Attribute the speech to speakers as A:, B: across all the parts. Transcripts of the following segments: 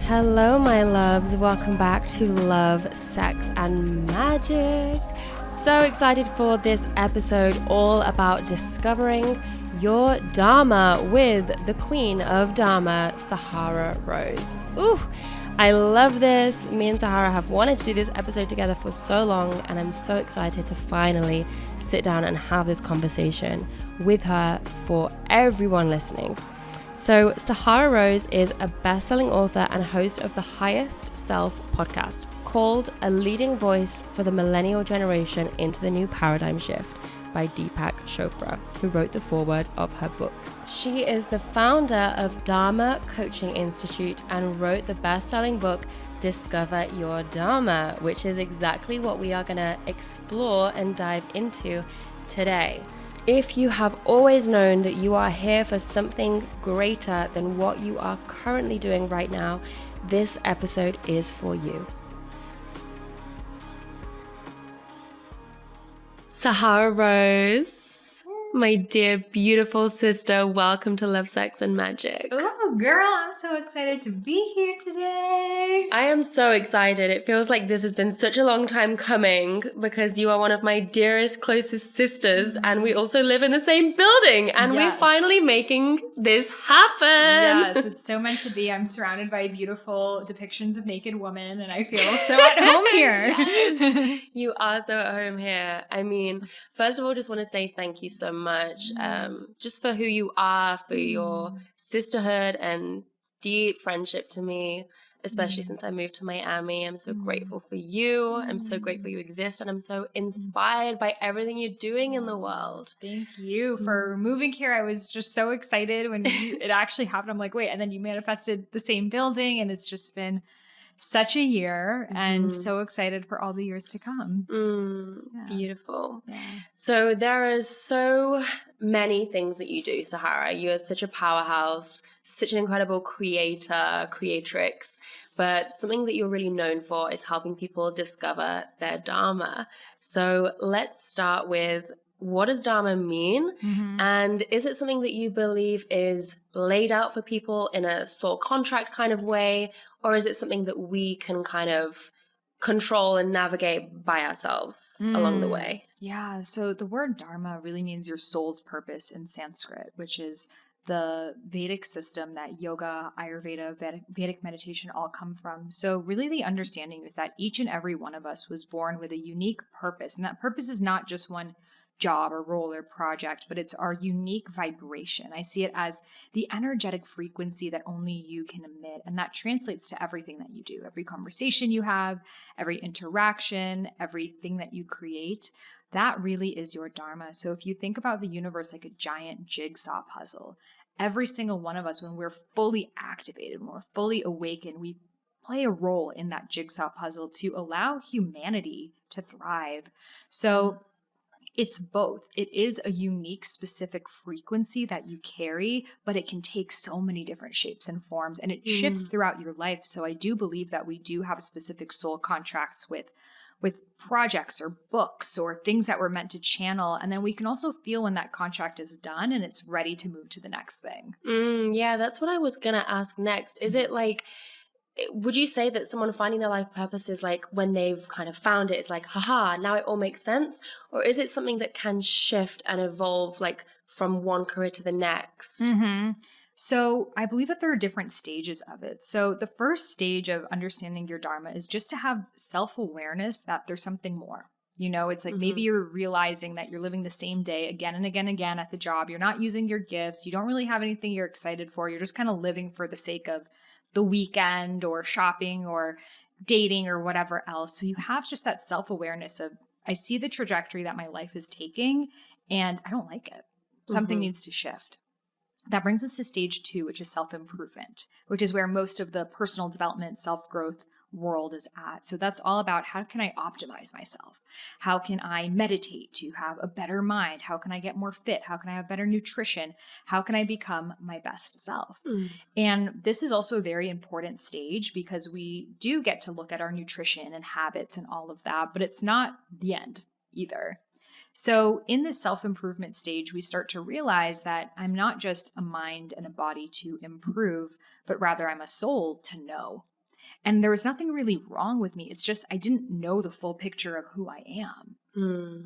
A: Hello, my loves. Welcome back to Love, Sex, and Magic. So excited for this episode all about discovering your Dharma with the Queen of Dharma, Sahara Rose. Ooh, I love this. Me and Sahara have wanted to do this episode together for so long, and I'm so excited to finally sit down and have this conversation with her for everyone listening. So Sahara Rose is a best-selling author and host of the Highest Self podcast, called A Leading Voice for the Millennial Generation into the New Paradigm Shift by Deepak Chopra, who wrote the foreword of her books. She is the founder of Dharma Coaching Institute and wrote the best-selling book Discover Your Dharma, which is exactly what we are going to explore and dive into today. If you have always known that you are here for something greater than what you are currently doing right now, this episode is for you. Sahara Rose, my dear, beautiful sister, welcome to Love, Sex, and Magic.
B: Oh, girl, I'm so excited to be here today.
A: I am so excited. It feels like this has been such a long time coming because you are one of my dearest, closest sisters, and we also live in the same building, and we're finally making this happen.
B: Yes, it's so meant to be. I'm surrounded by beautiful depictions of naked women, and I feel so at home here.
A: Yes. You are so at home here. I mean, first of all, just want to say thank you so much just for who you are, for your sisterhood and deep friendship to me, especially since I moved to Miami. I'm so grateful for you. I'm so grateful you exist, and I'm so inspired by everything you're doing in the world.
B: Thank you for moving here. I was just so excited when it actually happened. I'm like, wait, and then you manifested the same building, and it's just been such a year, and so excited for all the years to come.
A: Beautiful.
B: Yeah.
A: So there are so many things that you do, Sahara. You are such a powerhouse, such an incredible creatrix, but something that you're really known for is helping people discover their Dharma. So let's start with, what does Dharma mean? And is it something that you believe is laid out for people in a soul contract kind of way? Or is it something that we can kind of control and navigate by ourselves along the way?
B: Yeah, so the word Dharma really means your soul's purpose in Sanskrit, which is the Vedic system that yoga, Ayurveda, Vedic meditation all come from. So really the understanding is that each and every one of us was born with a unique purpose. And that purpose is not just one job or role or project, but it's our unique vibration. I see it as the energetic frequency that only you can emit. And that translates to everything that you do, every conversation you have, every interaction, everything that you create. That really is your Dharma. So if you think about the universe like a giant jigsaw puzzle, every single one of us, when we're fully activated, when we're fully awakened, we play a role in that jigsaw puzzle to allow humanity to thrive. So it's both. It is a unique, specific frequency that you carry, but it can take so many different shapes and forms, and it shifts throughout your life. So I do believe that we do have specific soul contracts with projects or books or things that we're meant to channel. And then we can also feel when that contract is done and it's ready to move to the next thing.
A: Yeah, that's what I was going to ask next. Is it like, would you say that someone finding their life purpose is like when they've kind of found it, it's like, haha, now it all makes sense? Or is it something that can shift and evolve like from one career to the next?
B: So I believe that there are different stages of it. So the first stage of understanding your Dharma is just to have self-awareness that there's something more. You know, it's like maybe you're realizing that you're living the same day again and again and again at the job. You're not using your gifts. You don't really have anything you're excited for. You're just kind of living for the sake of the weekend or shopping or dating or whatever else. So you have just that self-awareness of, I see the trajectory that my life is taking and I don't like it. Something needs to shift. That brings us to stage 2, which is self-improvement, which is where most of the personal development, self-growth world is at. So that's all about, how can I optimize myself? How can I meditate to have a better mind? How can I get more fit? How can I have better nutrition? How can I become my best self? And this is also a very important stage because we do get to look at our nutrition and habits and all of that, but it's not the end either. So in this self-improvement stage, we start to realize that I'm not just a mind and a body to improve, but rather I'm a soul to know. And there was nothing really wrong with me. It's just I didn't know the full picture of who I am.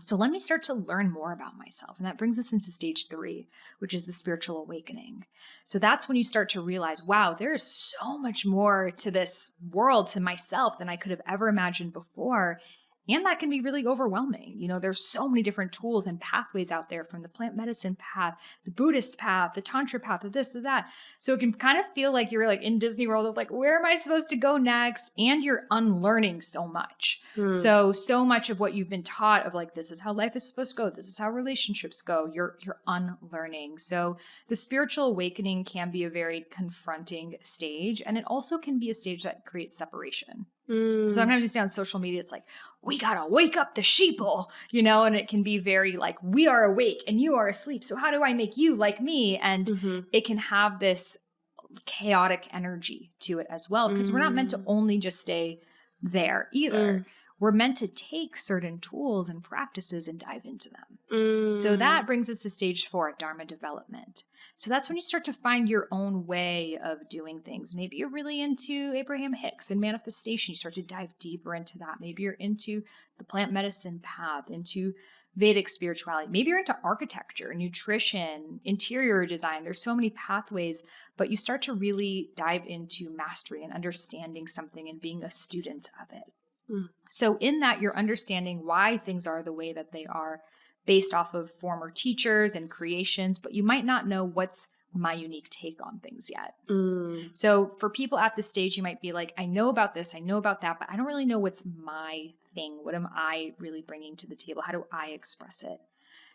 B: So let me start to learn more about myself. And that brings us into stage 3, which is the spiritual awakening. So that's when you start to realize, wow, there is so much more to this world, to myself, than I could have ever imagined before. And that can be really overwhelming. You know, there's so many different tools and pathways out there, from the plant medicine path, the Buddhist path, the Tantra path, the this, the that. So it can kind of feel like you're like in Disney World of like, where am I supposed to go next? And you're unlearning so much. So much of what you've been taught of like, this is how life is supposed to go. This is how relationships go. You're unlearning. So the spiritual awakening can be a very confronting stage. And it also can be a stage that creates separation. Sometimes you see on social media, it's like, we gotta wake up the sheeple, you know, and it can be very like, we are awake and you are asleep. So how do I make you like me? And it can have this chaotic energy to it as well, because we're not meant to only just stay there either. We're meant to take certain tools and practices and dive into them. So that brings us to stage 4, Dharma development. So that's when you start to find your own way of doing things. Maybe you're really into Abraham Hicks and manifestation. You start to dive deeper into that. Maybe you're into the plant medicine path, into Vedic spirituality. Maybe you're into architecture, nutrition, interior design. There's so many pathways, but you start to really dive into mastery and understanding something and being a student of it. So in that, you're understanding why things are the way that they are, based off of former teachers and creations, but you might not know what's my unique take on things yet. So for people at this stage, you might be like, I know about this, I know about that, but I don't really know what's my thing. What am I really bringing to the table? How do I express it?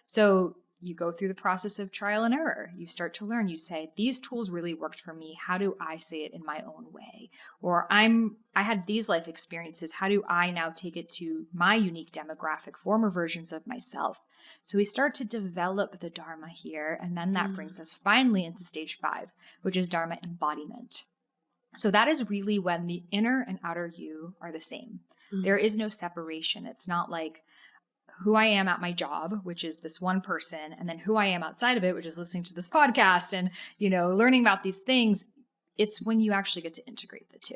B: So you go through the process of trial and error. You start to learn. You say, these tools really worked for me. How do I say it in my own way? Or I had these life experiences. How do I now take it to my unique demographic, former versions of myself? So we start to develop the Dharma here. And then that brings us finally into stage 5, which is Dharma embodiment. So that is really when the inner and outer you are the same. There is no separation. It's not like who I am at my job, which is this one person, and then who I am outside of it, which is listening to this podcast and, you know, learning about these things. It's when you actually get to integrate the two.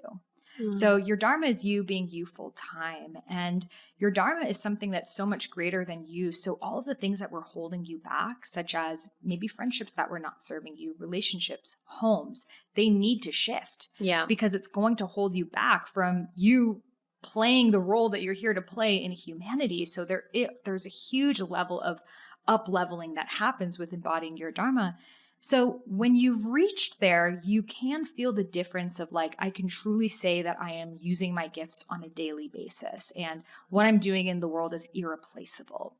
B: So your Dharma is you being you full time, and your Dharma is something that's so much greater than you. So all of the things that were holding you back, such as maybe friendships that were not serving you, relationships, homes, they need to shift. Because it's going to hold you back from you playing the role that you're here to play in humanity. So there's a huge level of up-leveling that happens with embodying your Dharma. So when you've reached there, you can feel the difference of like, I can truly say that I am using my gifts on a daily basis, and what I'm doing in the world is irreplaceable.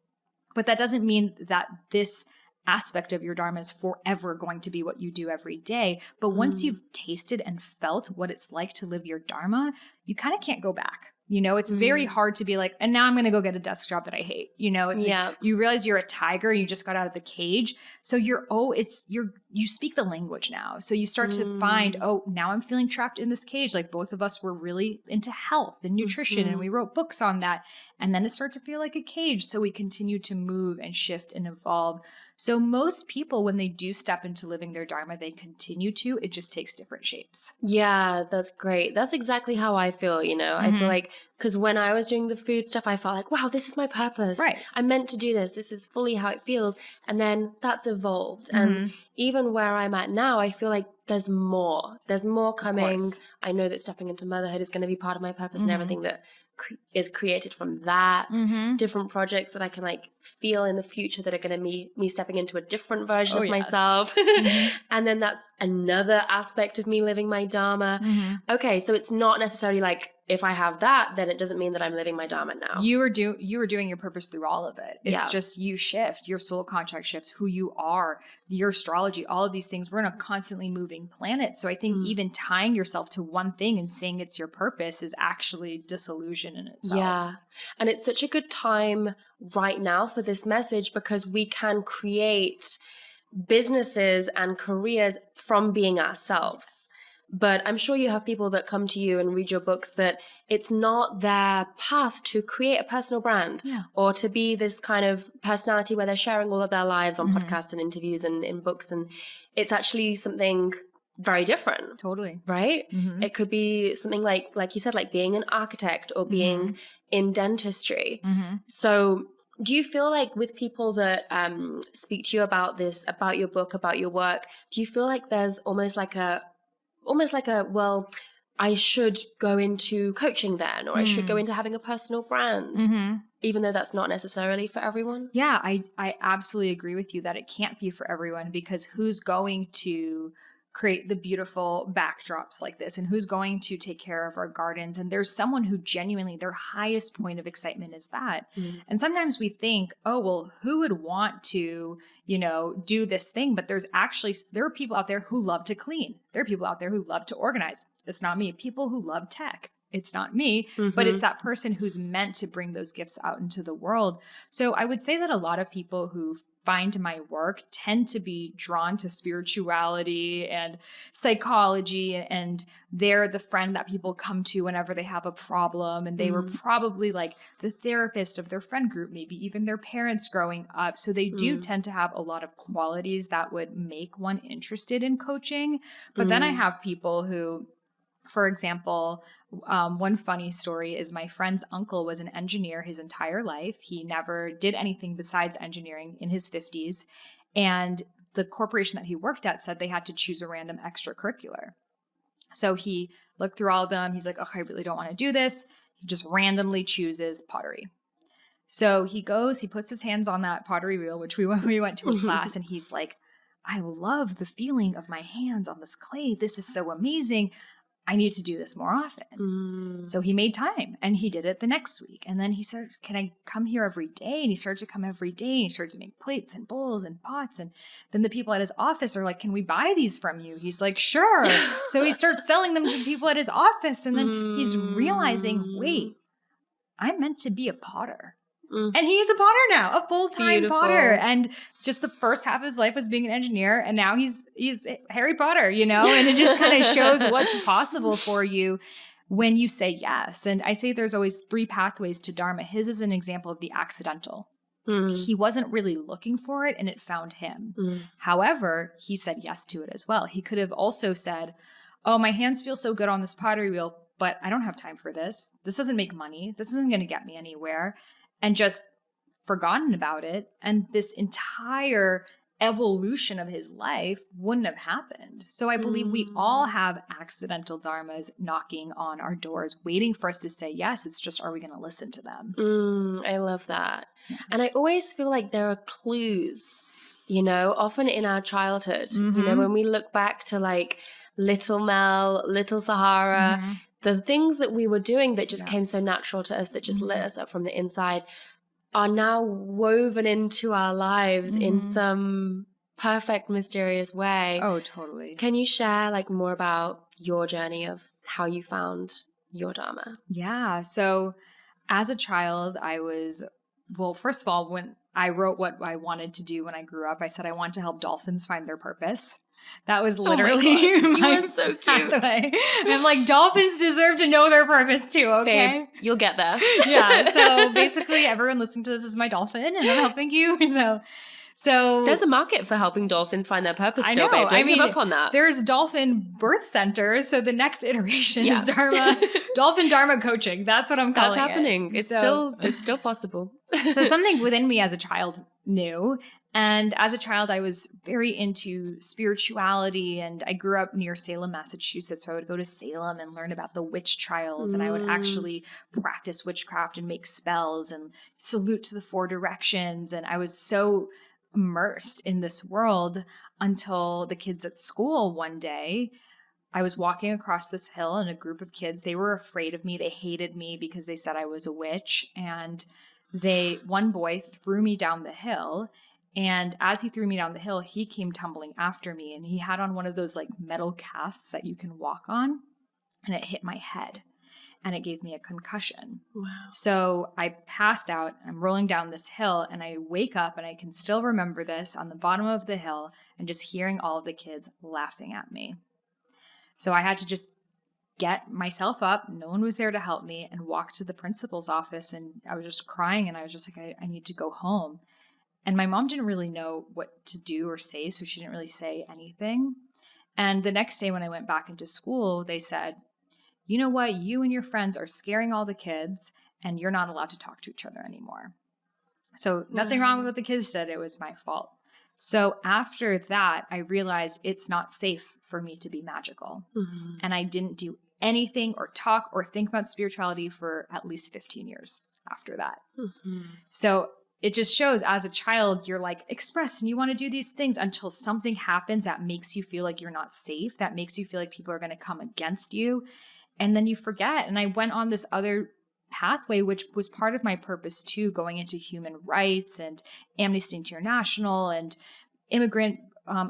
B: But that doesn't mean that this aspect of your Dharma is forever going to be what you do every day. But once you've tasted and felt what it's like to live your Dharma, you kind of can't go back. You know, it's very hard to be like, and now I'm going to go get a desk job that I hate. You know, it's like you realize you're a tiger, you just got out of the cage. So you speak the language now. So you start to find, oh, now I'm feeling trapped in this cage. Like both of us were really into health and nutrition and we wrote books on that. And then it started to feel like a cage. So we continue to move and shift and evolve. So most people, when they do step into living their Dharma, they continue to, it just takes different shapes.
A: Yeah, that's great. That's exactly how I feel, you know. I feel like, because when I was doing the food stuff, I felt like, wow, this is my purpose.
B: Right.
A: I'm meant to do this. This is fully how it feels. And then that's evolved. And even where I'm at now, I feel like there's more. There's more coming. I know that stepping into motherhood is going to be part of my purpose and everything that is created from that. Different projects that I can like feel in the future that are going to be me stepping into a different version of myself. And then that's another aspect of me living my Dharma. Okay, so it's not necessarily like, if I have that, then it doesn't mean that I'm living my Dharma now.
B: You are doing your purpose through all of it. It's just you shift, your soul contract shifts, who you are, your astrology, all of these things. We're in a constantly moving planet. So I think even tying yourself to one thing and saying it's your purpose is actually disillusion in itself.
A: Yeah. And it's such a good time right now for this message, because we can create businesses and careers from being ourselves. But I'm sure you have people that come to you and read your books that it's not their path to create a personal brand or to be this kind of personality where they're sharing all of their lives on podcasts and interviews and in books. And it's actually something very different.
B: Totally.
A: Right? It could be something like you said, like being an architect or being in dentistry. So do you feel like with people that speak to you about this, about your book, about your work, do you feel like there's almost like a, well, I should go into coaching then, or I should go into having a personal brand, even though that's not necessarily for everyone?
B: Yeah, I absolutely agree with you that it can't be for everyone, because who's going to create the beautiful backdrops like this, and who's going to take care of our gardens? And there's someone who genuinely, their highest point of excitement is that. And sometimes we think, oh, well, who would want to, do this thing? But there are people out there who love to clean. There are people out there who love to organize. It's not me. People who love tech. It's not me, but it's that person who's meant to bring those gifts out into the world. So I would say that a lot of people who find my work tend to be drawn to spirituality and psychology, and they're the friend that people come to whenever they have a problem. And they were probably like the therapist of their friend group, maybe even their parents growing up. So they do tend to have a lot of qualities that would make one interested in coaching. But then I have people who, for example, one funny story is my friend's uncle was an engineer his entire life. He never did anything besides engineering in his 50s. And the corporation that he worked at said they had to choose a random extracurricular. So he looked through all of them. He's like, oh, I really don't want to do this. He just randomly chooses pottery. So he goes, he puts his hands on that pottery wheel, which we went to a class, and he's like, I love the feeling of my hands on this clay. This is so amazing. I need to do this more often. So he made time, and he did it the next week. And then he said, can I come here every day? And he started to come every day, and he started to make plates and bowls and pots. And then the people at his office are like, can we buy these from you? He's like, sure. So he starts selling them to people at his office. And then he's realizing, wait, I'm meant to be a potter. And he's a potter now, a full-time potter. And just the first half of his life was being an engineer, and now he's Harry Potter, and it just kind of shows what's possible for you when you say yes. And I say there's always 3 pathways to Dharma. His is an example of the accidental. He wasn't really looking for it, and it found him. However, he said yes to it as well. He could have also said, oh, my hands feel so good on this pottery wheel, but I don't have time for this. This doesn't make money. This isn't going to get me anywhere. And just forgotten about it. And this entire evolution of his life wouldn't have happened. So I believe we all have accidental dharmas knocking on our doors, waiting for us to say yes. It's just, are we going to listen to them?
A: I love that. And I always feel like there are clues, often in our childhood, when we look back to like little Mel, little Sahara, the things that we were doing that just came so natural to us, that just lit us up from the inside, are now woven into our lives in some perfect, mysterious way.
B: Oh, totally.
A: Can you share like more about your journey of how you found your Dharma?
B: Yeah. So as a child, first of all, when I wrote what I wanted to do when I grew up, I said I want to help dolphins find their purpose. That was literally
A: my so cute.
B: Pathway. I'm like, dolphins deserve to know their purpose too, okay?
A: Babe, you'll get there.
B: Yeah. So basically everyone listening to this is my dolphin, and I'm helping you. So
A: there's a market for helping dolphins find their purpose still, babe. Don't give up on that.
B: There's dolphin birth centers. So the next iteration is dolphin Dharma coaching. That's what I'm calling it.
A: That's happening. It's still possible.
B: So something within me as a child knew. And as a child, I was very into spirituality, and I grew up near Salem, Massachusetts. So I would go to Salem and learn about the witch trials, and I would actually practice witchcraft and make spells and salute to the 4 directions. And I was so immersed in this world until the kids at school one day, I was walking across this hill, and a group of kids, they were afraid of me. They hated me because they said I was a witch. And one boy threw me down the hill. And as he threw me down the hill, he came tumbling after me, and he had on one of those like metal casts that you can walk on, and it hit my head, and it gave me a concussion.
A: Wow.
B: So I passed out. I'm rolling down this hill, and I wake up, and I can still remember this on the bottom of the hill and just hearing all of the kids laughing at me. So I had to just get myself up. No one was there to help me, and walk to the principal's office, and I was just crying, and I was just like, I need to go home. And my mom didn't really know what to do or say, so she didn't really say anything. And the next day when I went back into school, they said, you know what? You and your friends are scaring all the kids and you're not allowed to talk to each other anymore. So nothing wrong with what the kids did. It was my fault. So after that, I realized it's not safe for me to be magical. And I didn't do anything or talk or think about spirituality for at least 15 years after that. So it just shows as a child, you're like express and you want to do these things until something happens that makes you feel like you're not safe, that makes you feel like people are going to come against you. And then you forget. And I went on this other pathway, which was part of my purpose too, going into human rights and Amnesty International and immigrant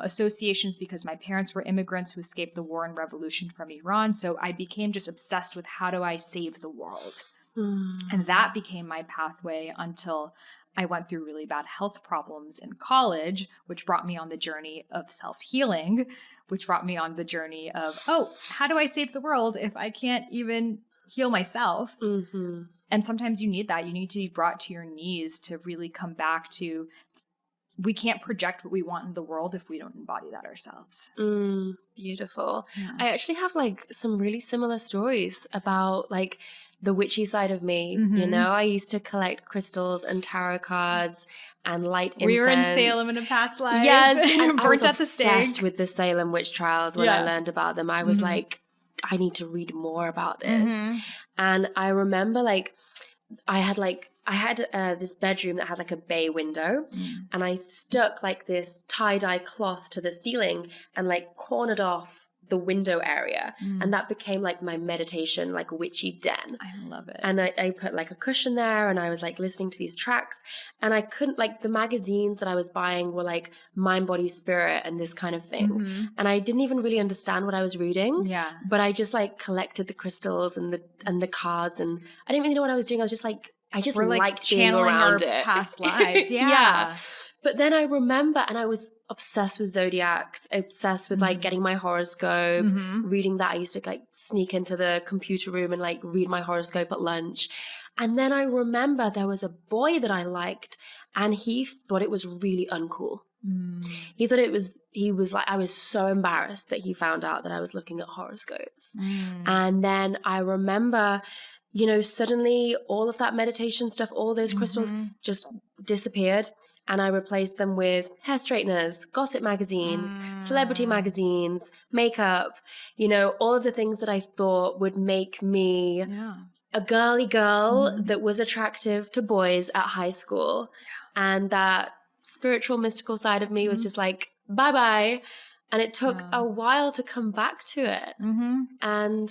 B: associations, because my parents were immigrants who escaped the war and revolution from Iran. So I became just obsessed with how do I save the world? And that became my pathway until I went through really bad health problems in college, which brought me on the journey of self-healing, which brought me on the journey of, oh, how do I save the world if I can't even heal myself? And sometimes you need that. You need to be brought to your knees to really come back to, we can't project what we want in the world if we don't embody that ourselves.
A: Beautiful. Yeah. I actually have like some really similar stories about like the witchy side of me. You know, I used to collect crystals and tarot cards and light incense.
B: We were in Salem in a past life.
A: Yes. And I was
B: at the
A: obsessed
B: stake
A: with the Salem witch trials when I learned about them. I was like, I need to read more about this. And I remember like, I had this bedroom that had like a bay window, and I stuck like this tie-dye cloth to the ceiling and like cornered off the window area. And that became like my meditation, like witchy den.
B: I love it.
A: And I put like a cushion there, and I was like listening to these tracks, and I couldn't, like, the magazines that I was buying were like Mind, Body, Spirit and this kind of thing. And I didn't even really understand what I was reading.
B: Yeah.
A: But I just like collected the crystals and the cards, and I didn't really know what I was doing. I was just like, I just liked being around it.
B: Past lives.
A: Yeah. But then I remember, and I was obsessed with zodiacs, obsessed with like getting my horoscope, reading that. I used to like sneak into the computer room and like read my horoscope at lunch. And then I remember there was a boy that I liked, and he thought it was really uncool. He thought he was like, I was so embarrassed that he found out that I was looking at horoscopes. And then I remember, you know, suddenly all of that meditation stuff, all those crystals just disappeared. And I replaced them with hair straighteners, gossip magazines, celebrity magazines, makeup, you know, all of the things that I thought would make me a girly girl that was attractive to boys at high school. And that spiritual, mystical side of me was just like, bye-bye. And it took a while to come back to it. And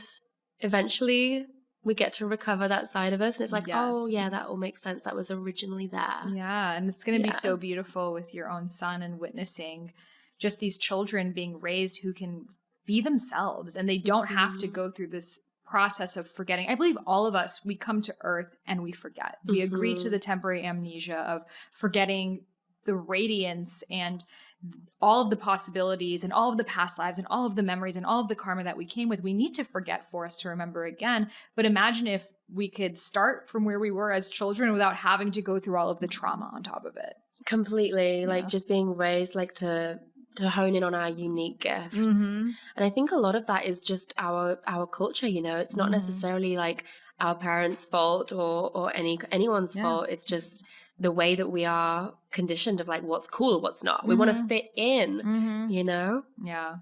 A: eventually we get to recover that side of us. And it's like, oh, yeah, that all makes sense. That was originally there.
B: Yeah. And it's going to be so beautiful with your own son and witnessing just these children being raised who can be themselves. And they don't have to go through this process of forgetting. I believe all of us, we come to earth and we forget. We agree to the temporary amnesia of forgetting the radiance and all of the possibilities and all of the past lives and all of the memories and all of the karma that we came with. We need to forget for us to remember again. But imagine if we could start from where we were as children without having to go through all of the trauma on top of it.
A: Completely. Like just being raised like to hone in on our unique gifts. And I think a lot of that is just our culture, you know. It's not necessarily like our parents' fault or anyone's fault. It's just the way that we are conditioned of like what's cool, what's not. We want to fit in, you know?
B: Yeah.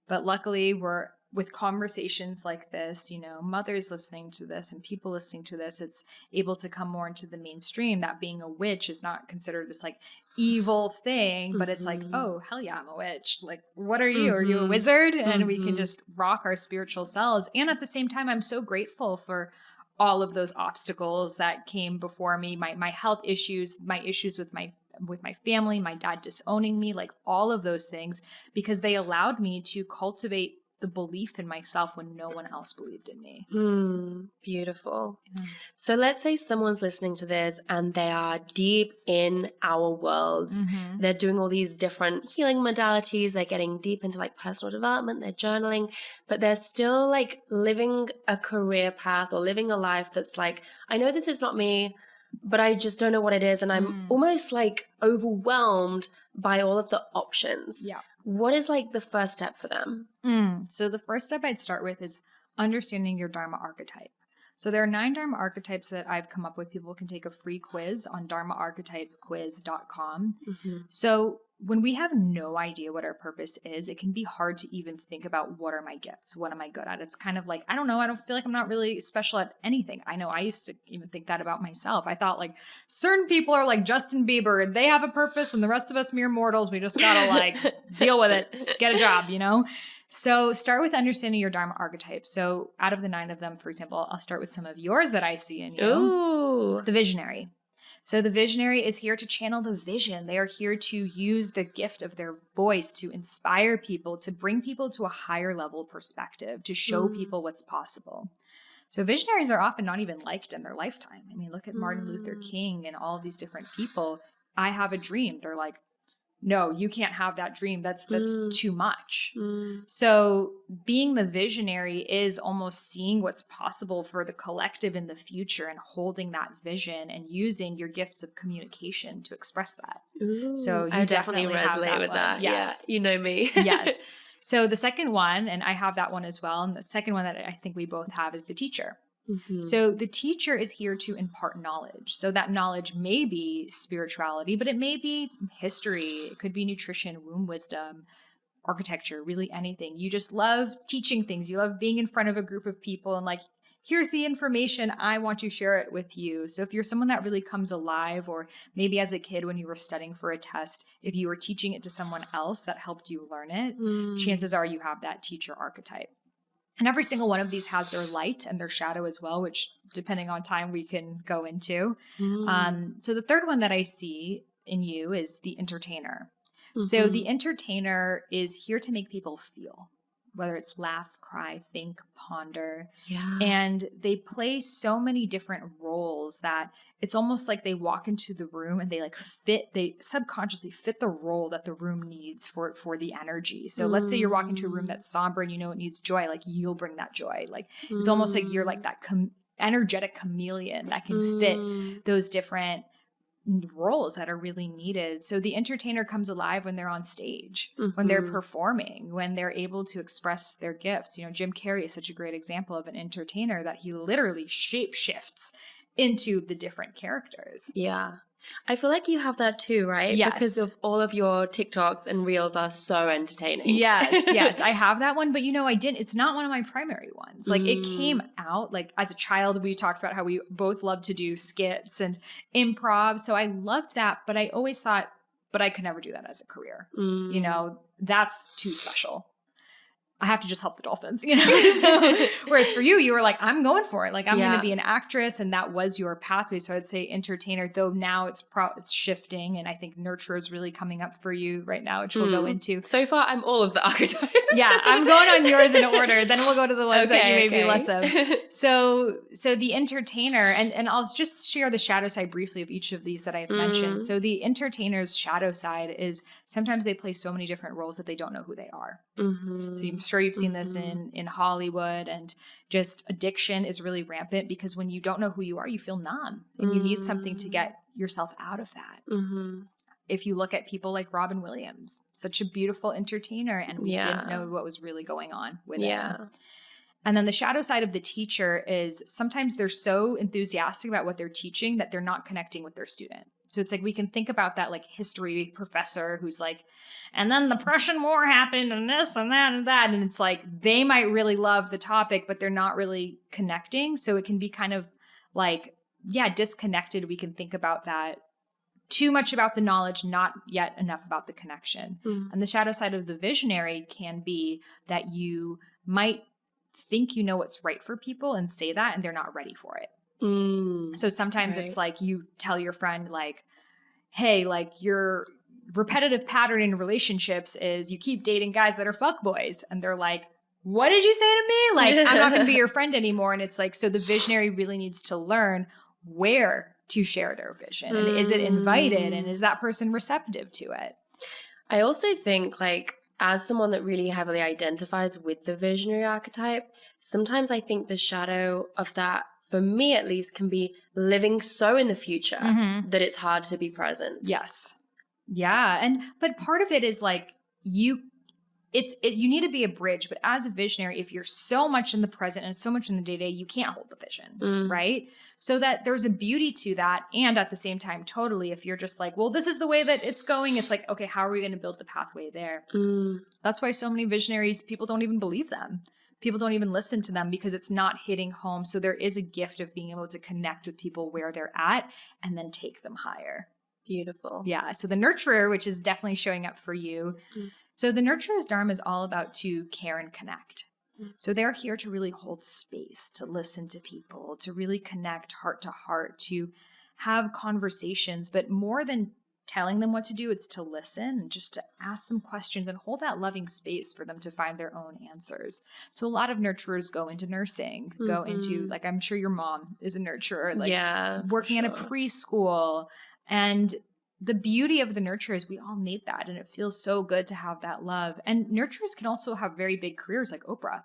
B: But luckily we're with conversations like this, you know, mothers listening to this and people listening to this, it's able to come more into the mainstream that being a witch is not considered this like evil thing, but it's like, oh, hell yeah, I'm a witch. Like, what are you? Are you a wizard? And we can just rock our spiritual selves. And at the same time, I'm so grateful for all of those obstacles that came before me, my health issues, my issues with my family, my dad disowning me, like all of those things, because they allowed me to cultivate the belief in myself when no one else believed in me.
A: Beautiful. So let's say someone's listening to this and they are deep in our worlds. They're doing all these different healing modalities. They're getting deep into like personal development. They're journaling, but they're still like living a career path or living a life that's like, I know this is not me. but I just don't know what it is. And I'm almost like overwhelmed by all of the options.
B: Yeah.
A: What is like the first step for them?
B: So the first step I'd start with is understanding your Dharma archetype. So there are 9 Dharma archetypes that I've come up with. People can take a free quiz on dharmaarchetypequiz.com. So when we have no idea what our purpose is, it can be hard to even think about what are my gifts? What am I good at? It's kind of like, I don't know. I don't feel like I'm not really special at anything. I know I used to even think that about myself. I thought like certain people are like Justin Bieber and they have a purpose and the rest of us mere mortals, we just gotta like deal with it. Just get a job, you know? So start with understanding your Dharma archetype. So out of the 9 of them, for example, I'll start with some of yours that I see in you.
A: Ooh.
B: The visionary. So the visionary is here to channel the vision. They are here to use the gift of their voice to inspire people, to bring people to a higher level perspective, to show people what's possible. So visionaries are often not even liked in their lifetime. I mean, look at Martin Luther King and all of these different people. I have a dream. They're like, no, you can't have that dream. That's too much. So being the visionary is almost seeing what's possible for the collective in the future and holding that vision and using your gifts of communication to express that.
A: Ooh,
B: So you
A: I definitely
B: have
A: resonate with
B: one.
A: that.
B: Yes.
A: Yeah, you know me.
B: Yes. So the second one, and I have that one as well, and the second one that I think we both have is the teacher. So the teacher is here to impart knowledge. So that knowledge may be spirituality, but it may be history. It could be nutrition, womb wisdom, architecture, really anything. You just love teaching things. You love being in front of a group of people and like, here's the information. I want to share it with you. So if you're someone that really comes alive, or maybe as a kid when you were studying for a test, if you were teaching it to someone else that helped you learn it, chances are you have that teacher archetype. And every single one of these has their light and their shadow as well, which depending on time we can go into. So the third one that I see in you is the entertainer. So the entertainer is here to make people feel, whether it's laugh, cry, think, ponder.
A: Yeah.
B: And they play so many different roles that it's almost like they walk into the room and they subconsciously fit the role that the room needs for the energy. So let's say you're walking into a room that's somber and you know it needs joy, like you'll bring that joy. Like it's almost like you're like that energetic chameleon that can fit those different roles that are really needed. So the entertainer comes alive when they're on stage, when they're performing, when they're able to express their gifts. You know, Jim Carrey is such a great example of an entertainer that he literally shape shifts into the different characters.
A: Yeah. I feel like you have that too, right?
B: Yes.
A: Because of all of your TikToks and reels are so entertaining.
B: Yes, I have that one, but you know, it's not one of my primary ones. Like it came out like as a child, we talked about how we both loved to do skits and improv. So I loved that, but I always thought, but I could never do that as a career. You know, that's too special. I have to just help the dolphins, you know? So, whereas for you, you were like, I'm going for it. Like, I'm going to be an actress. And that was your pathway. So I'd say entertainer, though now it's shifting. And I think nurture is really coming up for you right now, which we'll go into.
A: So far, I'm all of the archetypes.
B: Yeah, I'm going on yours in order. Then we'll go to the ones that you may be less of. So the entertainer, and I'll just share the shadow side briefly of each of these that I've mentioned. So the entertainer's shadow side is sometimes they play so many different roles that they don't know who they are. So I'm sure you've seen this in Hollywood, and just addiction is really rampant because when you don't know who you are, you feel numb and you need something to get yourself out of that. If you look at people like Robin Williams, such a beautiful entertainer, and we didn't know what was really going on with him. And then the shadow side of the teacher is sometimes they're so enthusiastic about what they're teaching that they're not connecting with their student. So it's like we can think about that like history professor who's like, and then the Prussian War happened and this and that and that. And it's like they might really love the topic, but they're not really connecting. So it can be kind of like, disconnected. We can think about that. Too much about the knowledge, not yet enough about the connection. And the shadow side of the visionary can be that you might think you know what's right for people and say that, and they're not ready for it. So sometimes it's like you tell your friend like, hey, like your repetitive pattern in relationships is you keep dating guys that are fuckboys. And they're like, what did you say to me? Like, I'm not going to be your friend anymore. And it's like, so the visionary really needs to learn where to share their vision. And is it invited? And is that person receptive to it?
A: I also think like as someone that really heavily identifies with the visionary archetype, sometimes I think the shadow of that for me at least, can be living so in the future that it's hard to be present.
B: Yes. Yeah. But part of it is like you need to be a bridge, but as a visionary, if you're so much in the present and so much in the day-to-day, you can't hold the vision, right? So that there's a beauty to that. And at the same time, totally, if you're just like, well, this is the way that it's going, it's like, okay, how are we going to build the pathway there? That's why so many visionaries, people don't even believe them. People don't even listen to them because it's not hitting home. So there is a gift of being able to connect with people where they're at and then take them higher.
A: Beautiful.
B: Yeah. So the nurturer, which is definitely showing up for you. So the nurturer's dharma is all about to care and connect. So they're here to really hold space, to listen to people, to really connect heart to heart, to have conversations, but more than telling them what to do, it's to listen and just to ask them questions and hold that loving space for them to find their own answers. So a lot of nurturers go into nursing, go into, like, I'm sure your mom is a nurturer, like working at a preschool. And the beauty of the nurturer is we all need that. And it feels so good to have that love. And nurturers can also have very big careers like Oprah.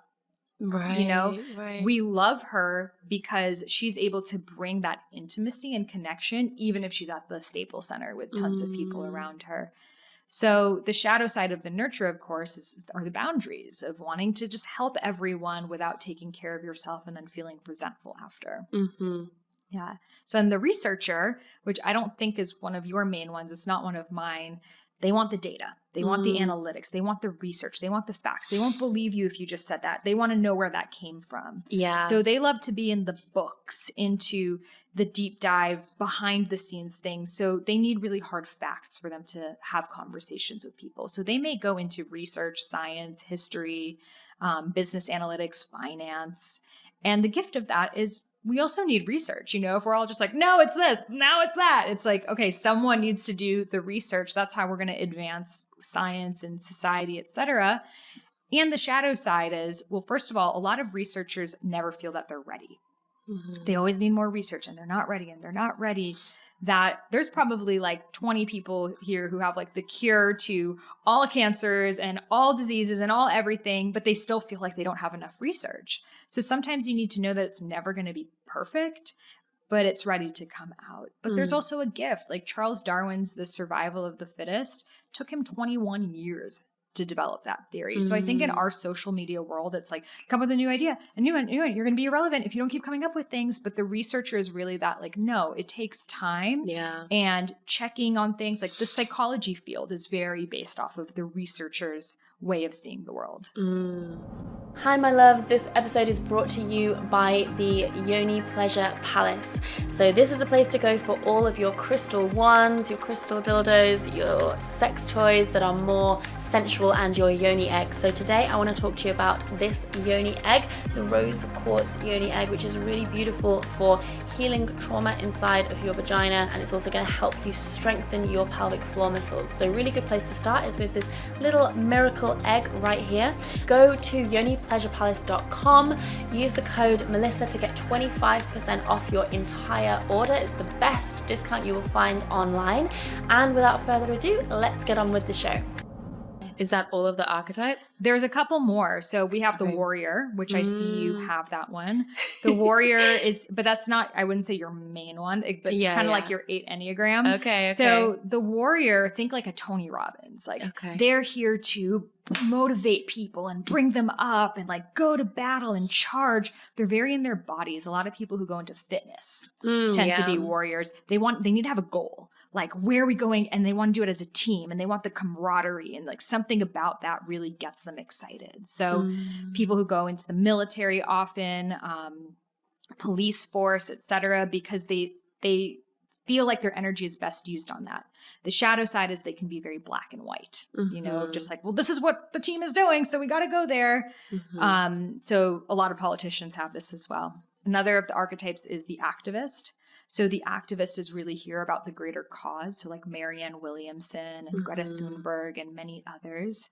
A: Right.
B: You know, we love her because she's able to bring that intimacy and connection, even if she's at the Staples Center with tons of people around her. So the shadow side of the nurturer, of course, are the boundaries of wanting to just help everyone without taking care of yourself and then feeling resentful after. Yeah. So then the researcher, which I don't think is one of your main ones, it's not one of mine. They want the data. They want the analytics. They want the research. They want the facts. They won't believe you if you just said that. They want to know where that came from.
A: Yeah.
B: So they love to be in the books, into the deep dive, behind the scenes things. So they need really hard facts for them to have conversations with people. So they may go into research, science, history, business analytics, finance. And the gift of that is we also need research. You know, if we're all just like, no, it's this, now it's that. It's like, okay, someone needs to do the research. That's how we're going to advance science and society, et cetera. And the shadow side is, well, first of all, a lot of researchers never feel that they're ready. They always need more research and they're not ready and they're not ready. That there's probably like 20 people here who have like the cure to all cancers and all diseases and all everything, but they still feel like they don't have enough research. So sometimes you need to know that it's never going to be perfect, but it's ready to come out. But there's also a gift. Like Charles Darwin's The Survival of the Fittest took him 21 years to develop that theory. So I think in our social media world, it's like, come with a new idea, a new one. You're going to be irrelevant if you don't keep coming up with things. But the researcher is really that, like, no, it takes time.
A: Yeah.
B: And checking on things. Like the psychology field is very based off of the researcher's way of seeing the world.
A: Hi, my loves. This episode is brought to you by the Yoni Pleasure Palace. So this is a place to go for all of your crystal wands, your crystal dildos, your sex toys that are more sensual, and your yoni egg. So today I want to talk to you about this yoni egg, the rose quartz yoni egg, which is really beautiful for healing trauma inside of your vagina, and it's also going to help you strengthen your pelvic floor muscles. So really good place to start is with this little miracle egg right here. Go to yonipleasurepalace.com, use the code Melissa to get 25% off your entire order. It's the best discount you will find online. And without further ado, let's get on with the show. Is that all of the archetypes?
B: There's a couple more. So we have the warrior, which I see you have that one. The warrior is, but that's not, I wouldn't say your main one, but it's kind of like your 8 Enneagram.
A: Okay.
B: So the warrior, think like a Tony Robbins. Like they're here to motivate people and bring them up and like go to battle and charge. They're very in their bodies. A lot of people who go into fitness tend to be warriors. They need to have a goal. Like, where are we going? And they want to do it as a team, and they want the camaraderie, and like something about that really gets them excited. So people who go into the military often, police force, etc., because they feel like their energy is best used on that. The shadow side is they can be very black and white, you know, just like, well, this is what the team is doing, so we got to go there. So a lot of politicians have this as well. Another of the archetypes is the activist. So the activist is really here about the greater cause. So like Marianne Williamson and Greta Thunberg and many others.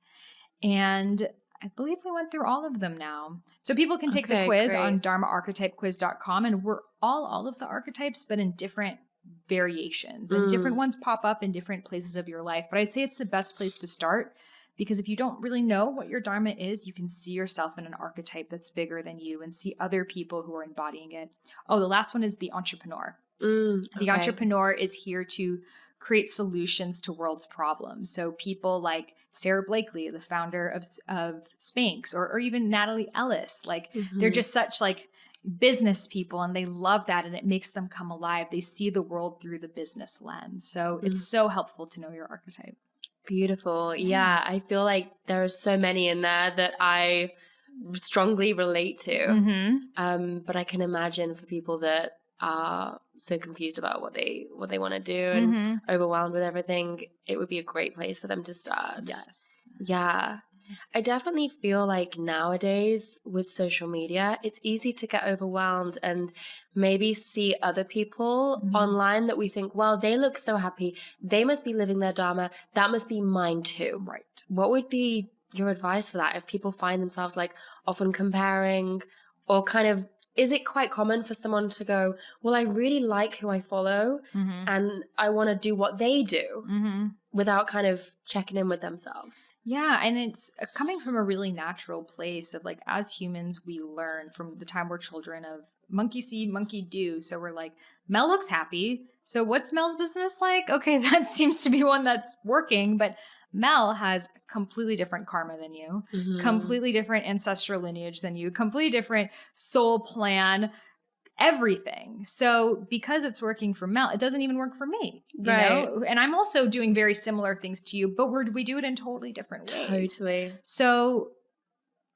B: And I believe we went through all of them now. So people can take the quiz on dharmaarchetypequiz.com, and we're all of the archetypes, but in different variations. And different ones pop up in different places of your life. But I'd say it's the best place to start Because if you don't really know what your Dharma is, you can see yourself in an archetype that's bigger than you and see other people who are embodying it. Oh, the last one is the entrepreneur. The entrepreneur is here to create solutions to world's problems. So people like Sarah Blakely, the founder of Spanx, or even Natalie Ellis, like they're just such like business people, and they love that, and it makes them come alive. They see the world through the business lens. So it's so helpful to know your archetype.
A: Beautiful. Yeah, I feel like there are so many in there that I strongly relate to. But I can imagine for people that are so confused about what they want to do and overwhelmed with everything, it would be a great place for them to start.
B: Yes.
A: Yeah. I definitely feel like nowadays with social media, it's easy to get overwhelmed and maybe see other people online that we think, well, they look so happy. They must be living their Dharma. That must be mine too.
B: Right.
A: What would be your advice for that if people find themselves like often comparing, or kind of, is it quite common for someone to go, well, I really like who I follow and I want to do what they do without kind of checking in with themselves?
B: Yeah. And it's coming from a really natural place of like, as humans, we learn from the time we're children of monkey see, monkey do. So we're like, Mel looks happy. So what's Mel's business like? Okay, that seems to be one that's working. But Mel has completely different karma than you, completely different ancestral lineage than you, completely different soul plan, everything. So because it's working for Mel, it doesn't even work for me, you know? And I'm also doing very similar things to you, but we do it in totally different ways.
A: Totally.
B: So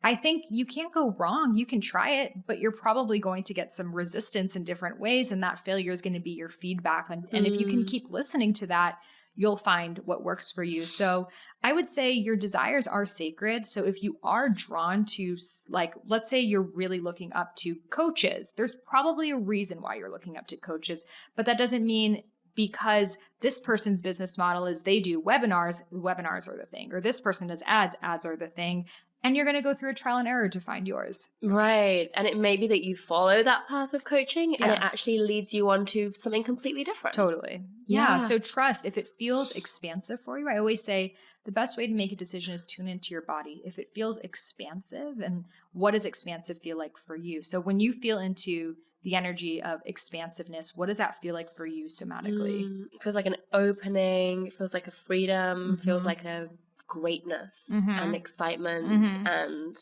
B: I think you can't go wrong. You can try it, but you're probably going to get some resistance in different ways. And that failure is going to be your feedback. And if you can keep listening to that, you'll find what works for you. So I would say your desires are sacred. So if you are drawn to, like, let's say you're really looking up to coaches, there's probably a reason why you're looking up to coaches, but that doesn't mean because this person's business model is they do webinars are the thing, or this person does ads are the thing. And you're going to go through a trial and error to find yours.
A: Right. And it may be that you follow that path of coaching and it actually leads you on to something completely different.
B: Totally. Yeah. So trust. If it feels expansive for you, I always say the best way to make a decision is tune into your body. If it feels expansive, and what does expansive feel like for you? So when you feel into the energy of expansiveness, what does that feel like for you somatically?
A: It feels like an opening. It feels like a freedom. It feels like a greatness and excitement and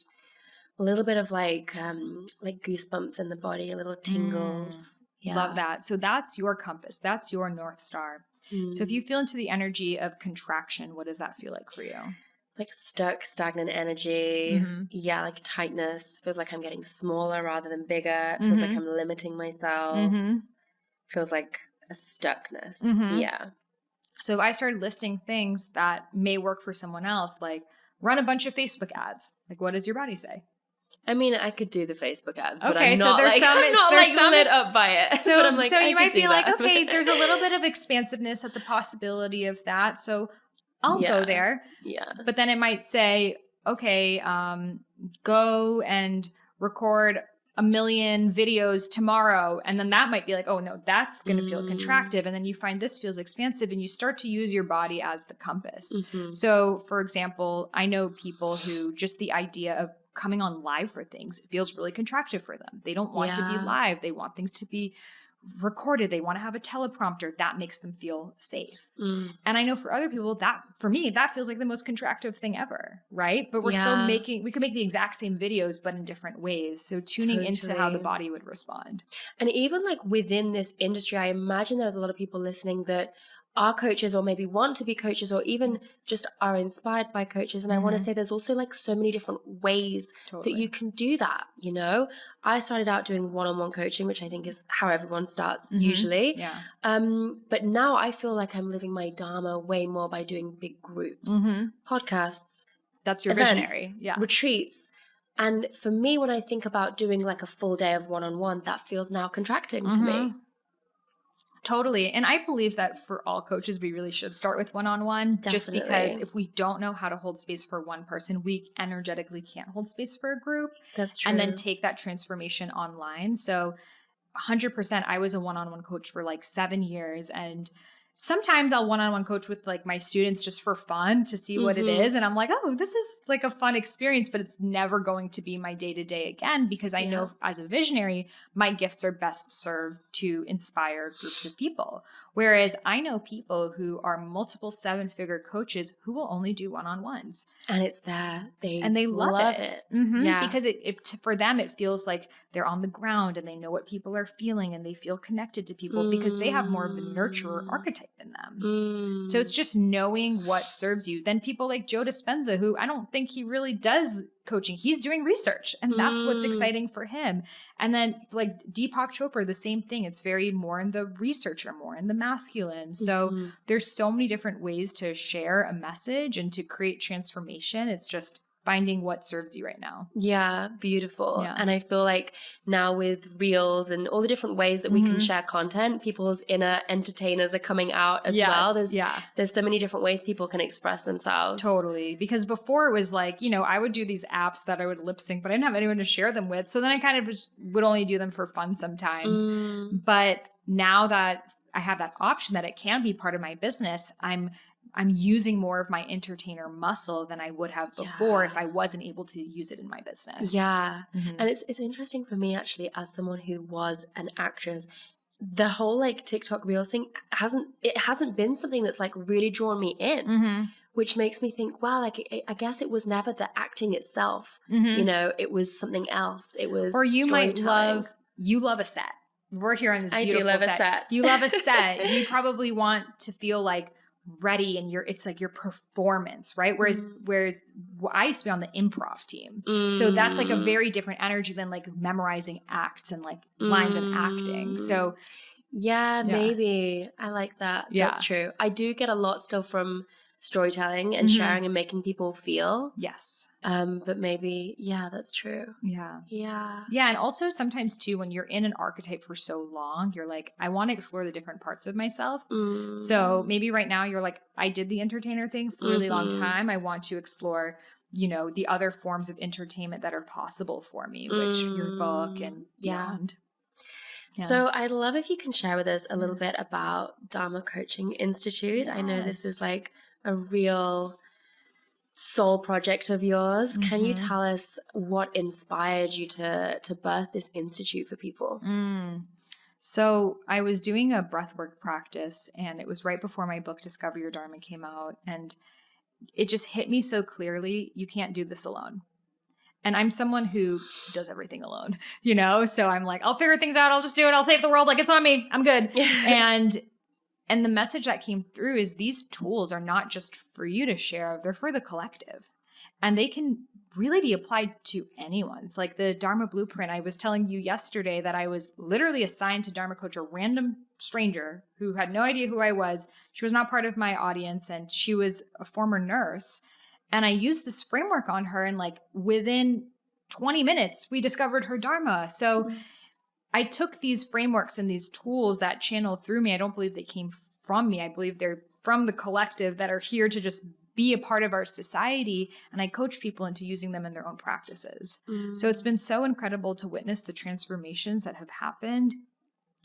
A: a little bit of like goosebumps in the body, a little tingles. Yeah.
B: Love that. So that's your compass. That's your North Star. So if you feel into the energy of contraction, what does that feel like for you?
A: Like stuck, stagnant energy. Yeah, like tightness. Feels like I'm getting smaller rather than bigger. It feels like I'm limiting myself. Feels like a stuckness. Yeah.
B: So if I started listing things that may work for someone else, like run a bunch of Facebook ads, like what does your body say?
A: I mean, I could do the Facebook ads, but
B: okay,
A: I'm not lit up by it.
B: So,
A: but I'm like,
B: so you might be like,
A: that.
B: Okay, there's a little bit of expansiveness at the possibility of that. So I'll go there.
A: Yeah.
B: But then it might say, okay, go and record 1 million videos tomorrow. And then that might be like, oh no, that's going to feel contractive. And then you find this feels expansive, and you start to use your body as the compass. So for example, I know people who just the idea of coming on live for things, it feels really contractive for them. They don't want to be live. They want things to be recorded. They want to have a teleprompter. That makes them feel safe. And I know for other people that, for me, that feels like the most contractive thing ever, right? But we're still we could make the exact same videos, but in different ways. So tuning into how the body would respond.
A: And even like within this industry, I imagine there's a lot of people listening that are coaches or maybe want to be coaches or even just are inspired by coaches. And I want to say there's also like so many different ways that you can do that. You know, I started out doing one-on-one coaching, which I think is how everyone starts usually.
B: Yeah.
A: But now I feel like I'm living my Dharma way more by doing big groups, podcasts.
B: That's your
A: events,
B: visionary. Yeah.
A: Retreats. And for me, when I think about doing like a full day of one-on-one, that feels now contracting to me.
B: Totally. And I believe that for all coaches, we really should start with one-on-one, just because if we don't know how to hold space for one person, we energetically can't hold space for a group.
A: That's true.
B: And then take that transformation online. So 100%, I was a one-on-one coach for like 7 years, and sometimes I'll one-on-one coach with like my students just for fun to see what it is. And I'm like, oh, this is like a fun experience, but it's never going to be my day-to-day again, because I know as a visionary, my gifts are best served to inspire groups of people. Whereas I know people who are multiple 7-figure coaches who will only do one-on-ones.
A: And it's there.
B: And they love it.
A: Yeah.
B: Because it for them, it feels like they're on the ground and they know what people are feeling and they feel connected to people because they have more of the nurturer archetype in them. So it's just knowing what serves you. Then people like Joe Dispenza, who I don't think he really does coaching. He's doing research, and that's what's exciting for him. And then like Deepak Chopra, the same thing. It's very more in the researcher, more in the masculine. So there's so many different ways to share a message and to create transformation. It's just finding what serves you right now.
A: Yeah, beautiful. Yeah. And I feel like now with reels and all the different ways that we can share content, people's inner entertainers are coming out as well. There's so many different ways people can express themselves.
B: Totally. Because before it was like, you know, I would do these apps that I would lip sync, but I didn't have anyone to share them with. So then I kind of just would only do them for fun sometimes. But now that I have that option that it can be part of my business, I'm using more of my entertainer muscle than I would have before if I wasn't able to use it in my business.
A: Yeah. And it's interesting for me actually, as someone who was an actress, the whole like TikTok Reels thing hasn't been something that's like really drawn me in, which makes me think, wow, like I guess it was never the acting itself. You know, it was something else. It was
B: or you might love a set. We're here on this beautiful
A: I do love a set.
B: You love a set. You probably want to feel like ready and it's like your performance, right? Whereas I used to be on the improv team. So that's like a very different energy than like memorizing acts and like lines and acting. So
A: yeah, maybe I like that. That's true. I do get a lot still from storytelling and sharing and making people feel.
B: Yes.
A: But maybe, that's true.
B: Yeah.
A: Yeah.
B: Yeah. And also sometimes too, when you're in an archetype for so long, you're like, I want to explore the different parts of myself. So maybe right now you're like, I did the entertainer thing for a really long time. I want to explore, you know, the other forms of entertainment that are possible for me, which your book and beyond. Yeah.
A: So I'd love if you can share with us a little bit about Dharma Coaching Institute. I know this is like a real soul project of yours. Can you tell us what inspired you to birth this institute for people?
B: So I was doing a breathwork practice, and it was right before my book Discover Your Dharma came out, and it just hit me so clearly, you can't do this alone. And I'm someone who does everything alone, you know? So I'm like, I'll figure things out. I'll just do it. I'll save the world. Like, it's on me. I'm good. And the message that came through is these tools are not just for you to share, they're for the collective. And they can really be applied to anyone. It's like the Dharma Blueprint. I was telling you yesterday that I was literally assigned to Dharma Coach a random stranger who had no idea who I was. She was not part of my audience, and she was a former nurse. And I used this framework on her, and like within 20 minutes, we discovered her Dharma. So I took these frameworks and these tools that channel through me. I don't believe they came from me. I believe they're from the collective that are here to just be a part of our society. And I coach people into using them in their own practices. So it's been so incredible to witness the transformations that have happened.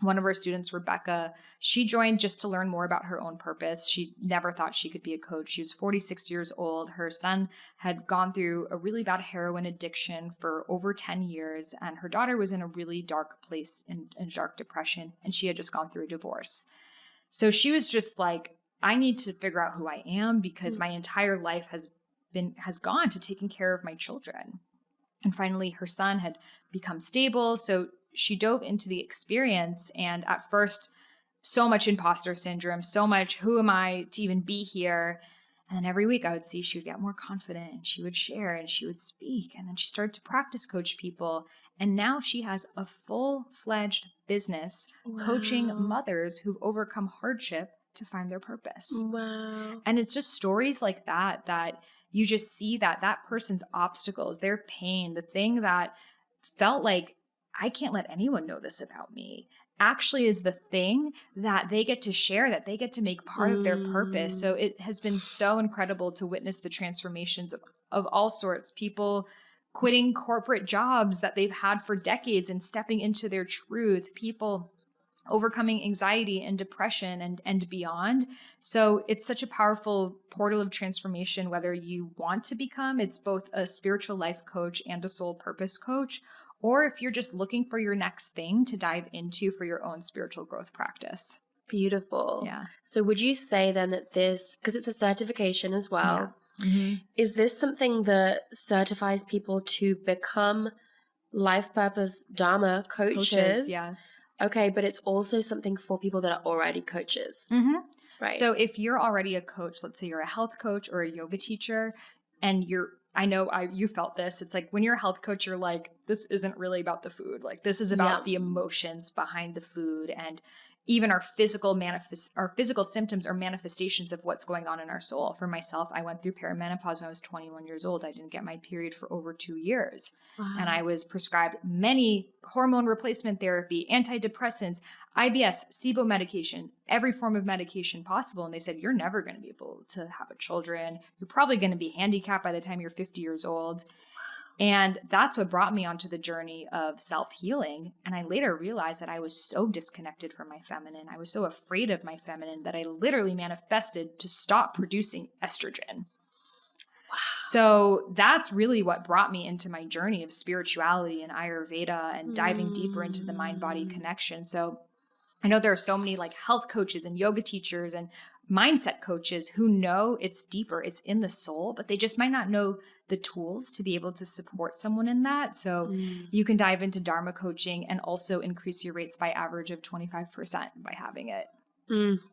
B: One of our students, Rebecca, she joined just to learn more about her own purpose. She never thought she could be a coach. She was 46 years old. Her son had gone through a really bad heroin addiction for over 10 years, and her daughter was in a really dark place in dark depression, and she had just gone through a divorce. So she was just like, I need to figure out who I am, because my entire life has gone to taking care of my children. And finally, her son had become stable, so she dove into the experience, and at first, so much imposter syndrome, so much, who am I to even be here? And then every week I would see she would get more confident, and she would share, and she would speak. And then she started to practice coach people. And now she has a full-fledged business coaching mothers who've overcome hardship to find their purpose.
A: Wow.
B: And it's just stories like that you just see that person's obstacles, their pain, the thing that felt like, I can't let anyone know this about me, actually is the thing that they get to share, that they get to make part of their purpose. So it has been so incredible to witness the transformations of all sorts. People quitting corporate jobs that they've had for decades and stepping into their truth. People overcoming anxiety and depression and beyond. So it's such a powerful portal of transformation, whether you want to become, it's both a spiritual life coach and a soul purpose coach, or if you're just looking for your next thing to dive into for your own spiritual growth practice.
A: Beautiful.
B: Yeah.
A: So would you say then that this, because it's a certification as well, is this something that certifies people to become life purpose Dharma coaches?
B: Yes.
A: Okay, but it's also something for people that are already coaches. Right.
B: So if you're already a coach, let's say you're a health coach or a yoga teacher, and you felt this. It's like when you're a health coach, you're like, this isn't really about the food. Like this is about the emotions behind the food, and even our physical symptoms are manifestations of what's going on in our soul. For myself, I went through perimenopause when I was 21 years old. I didn't get my period for over 2 years. Wow. And I was prescribed many hormone replacement therapy, antidepressants, IBS, SIBO medication, every form of medication possible. And they said, you're never going to be able to have a children. You're probably going to be handicapped by the time you're 50 years old. And that's what brought me onto the journey of self-healing. And I later realized that I was so disconnected from my feminine. I was so afraid of my feminine that I literally manifested to stop producing estrogen. Wow. So that's really what brought me into my journey of spirituality and Ayurveda and diving deeper into the mind-body connection. So I know there are so many like health coaches and yoga teachers and mindset coaches who know it's deeper, it's in the soul, but they just might not know the tools to be able to support someone in that. So you can dive into Dharma coaching and also increase your rates by average of 25% by having it.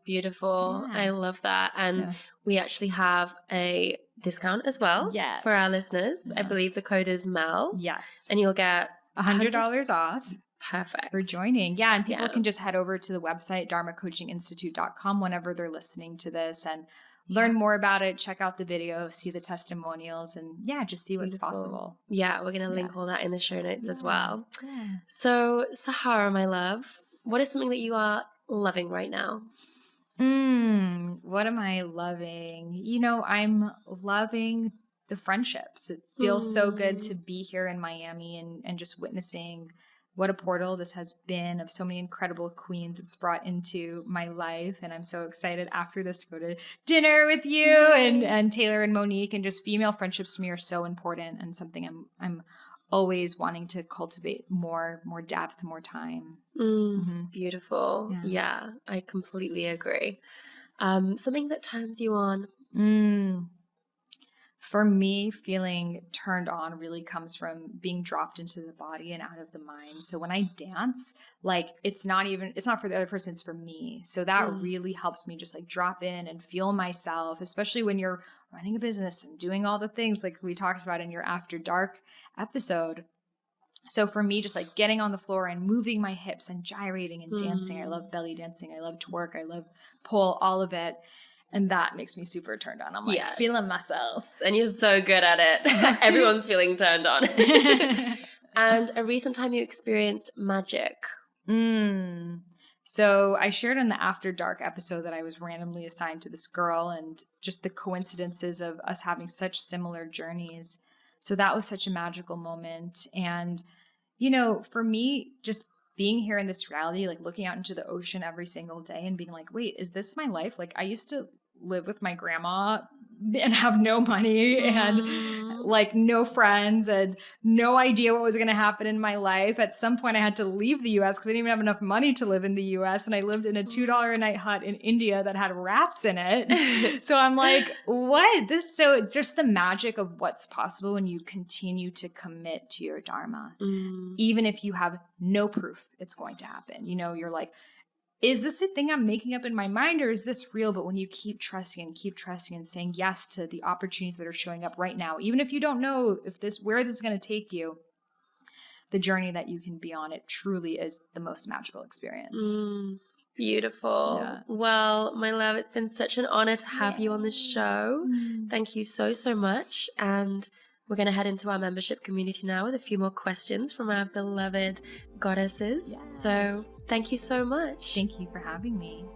A: Beautiful. Yeah. I love that. And we actually have a discount as well for our listeners. I believe the code is MEL.
B: Yes.
A: And you'll get
B: $100 off.
A: Perfect.
B: For joining. Yeah. And people can just head over to the website, dharmacoachinginstitute.com whenever they're listening to this and learn more about it, check out the video, see the testimonials, and just see what's possible.
A: Yeah. We're going to link all that in the show notes as well. Yeah. So Sahara, my love, what is something that you are loving right now?
B: What am I loving? I'm loving the friendships. It feels so good to be here in Miami and just witnessing what a portal this has been of so many incredible queens it's brought into my life. And I'm so excited after this to go to dinner with you and Taylor and Monique. And just female friendships to me are so important and something I'm always wanting to cultivate more depth, more time.
A: Beautiful. Yeah, I completely agree. Something that turns you on?
B: For me, feeling turned on really comes from being dropped into the body and out of the mind. So when I dance, like it's not for the other person, it's for me. So that really helps me just like drop in and feel myself, especially when you're running a business and doing all the things like we talked about in your After Dark episode. So for me, just like getting on the floor and moving my hips and gyrating and dancing. I love belly dancing. I love twerk. I love pole, all of it. And that makes me super turned on. I'm like feeling myself.
A: And you're so good at it. Everyone's feeling turned on. And a recent time you experienced magic.
B: So I shared in the After Dark episode that I was randomly assigned to this girl and just the coincidences of us having such similar journeys. So that was such a magical moment. And, for me, just being here in this reality, like looking out into the ocean every single day and being like, wait, is this my life? Like I used to live with my grandma and have no money and like no friends and no idea what was going to happen in my life. At some point I had to leave the US because I didn't even have enough money to live in the US. And I lived in a $2 a night hut in India that had rats in it. So I'm like, what? So just the magic of what's possible when you continue to commit to your Dharma, even if you have no proof it's going to happen. You're like, is this a thing I'm making up in my mind or is this real? But when you keep trusting and saying yes to the opportunities that are showing up right now, even if you don't know where this is going to take you, the journey that you can be on, it truly is the most magical experience.
A: Beautiful. Yeah. Well, my love, it's been such an honor to have you on this show. Thank you so, so much. And we're going to head into our membership community now with a few more questions from our beloved goddesses. Yes. So thank you so much.
B: Thank you for having me.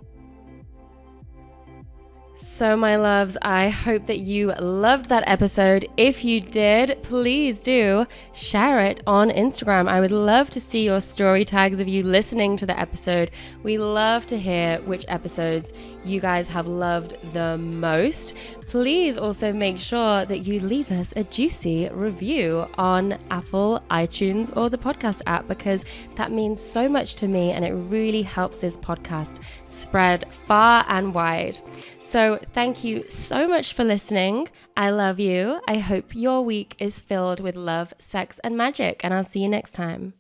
A: So, my loves, I hope that you loved that episode. If you did, please do share it on Instagram. I would love to see your story tags of you listening to the episode. We love to hear which episodes you guys have loved the most. Please also make sure that you leave us a juicy review on Apple, iTunes, or the podcast app, because that means so much to me and it really helps this podcast spread far and wide. So thank you so much for listening. I love you. I hope your week is filled with love, sex, and magic, and I'll see you next time.